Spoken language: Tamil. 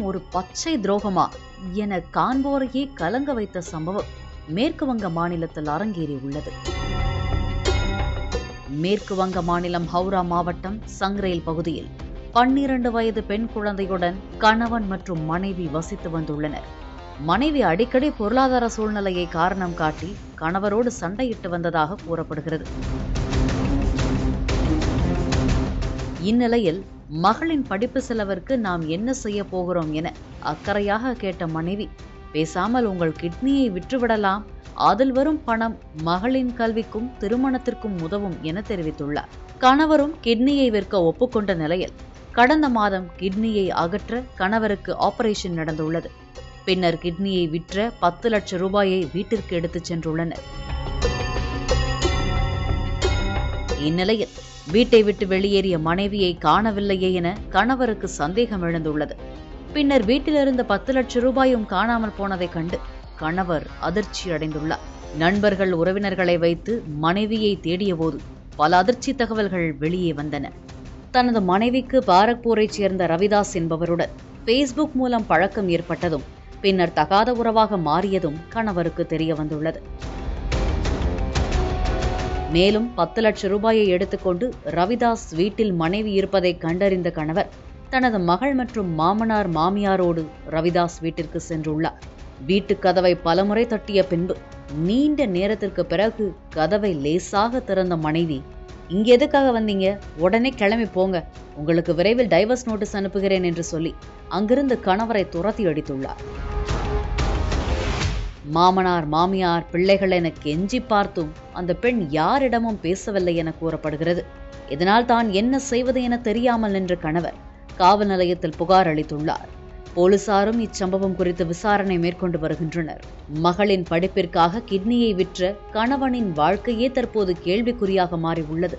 ஒரு பச்சை துரோகமா என காண்போரையே கலங்க வைத்த சம்பவம் மேற்கு வங்க மாநிலத்தில் அரங்கேறியுள்ளது. மேற்கு வங்க மாநிலம் ஹவுரா மாவட்டம் சங்ரேல் பகுதியில் 12 வயது பெண் குழந்தையுடன் கணவன் மற்றும் மனைவி வசித்து வந்துள்ளனர். மனைவி அடிக்கடி பொருளாதார சூழ்நிலையை காரணம் காட்டி கணவரோடு சண்டையிட்டு வந்ததாக கூறப்படுகிறது. இந்நிலையில் மகளின் படிப்பு செலவிற்கு நாம் என்ன செய்ய போகிறோம் என அக்கறையாக கேட்ட மனைவி, பேசாமல் உங்கள் கிட்னியை விற்றுவிடலாம், அதில் வரும் பணம் மகளின் கல்விக்கும் திருமணத்திற்கும் உதவும் என தெரிவித்துள்ளார். கணவரும் கிட்னியை விற்க ஒப்புக்கொண்ட நிலையில் கடந்த மாதம் கிட்னியை அகற்ற கணவருக்கு ஆபரேஷன் நடந்துள்ளது. பின்னர் கிட்னியை விற்ற 10 லட்சம் ரூபாயை வீட்டிற்கு எடுத்துச் சென்றுள்ளனர். இந்நிலையில் வீட்டை விட்டு வெளியேறிய மனைவியை காணவில்லையே என கணவருக்கு சந்தேகம் எழுந்துள்ளது. பின்னர் வீட்டிலிருந்த 10 லட்சம் ரூபாயும் காணாமல் போனதைக் கண்டு கணவர் அதிர்ச்சி அடைந்துள்ளார். நண்பர்கள் உறவினர்களை வைத்து மனைவியை தேடியபோது பல அதிர்ச்சி தகவல்கள் வெளியே வந்தன. தனது மனைவிக்கு பாரக்பூரைச் சேர்ந்த ரவிதாஸ் என்பவருடன் பேஸ்புக் மூலம் பழக்கம் ஏற்பட்டதும் பின்னர் தகாத உறவாக மாறியதும் கணவருக்கு தெரிய வந்துள்ளது. மேலும் 10 லட்சம் ரூபாயை எடுத்துக்கொண்டு ரவிதாஸ் வீட்டில் மனைவி இருப்பதை கண்டறிந்த கணவர் தனது மகள் மற்றும் மாமனார் மாமியாரோடு ரவிதாஸ் வீட்டிற்கு சென்றுள்ளார். வீட்டு கதவை பலமுறை தட்டிய பின்பு நீண்ட நேரத்திற்கு பிறகு கதவை லேசாக திறந்த மனைவி, இங்க எதுக்காக வந்தீங்க, உடனே கிளம்பி போங்க, உங்களுக்கு விரைவில் டைவர்ஸ் நோட்டீஸ் அனுப்புகிறேன் என்று சொல்லி அங்கிருந்து கணவரை துரத்தி அடித்துள்ளார். மாமனார் மாமியார் பிள்ளைகள் என கெஞ்சி பார்த்தும் அந்த பெண் யாரிடமும் பேசவில்லை என கூறப்படுகிறது. இதனால் தான் என்ன செய்வது என தெரியாமல் நின்ற கணவர் காவல் நிலையத்தில் புகார் அளித்துள்ளார். போலீசாரும் இச்சம்பவம் குறித்து விசாரணை மேற்கொண்டு வருகின்றனர். மகளின் படிப்பிற்காக கிட்னியை விற்ற கணவனின் வாழ்க்கையே தற்போது கேள்விக்குறியாக மாறியுள்ளது.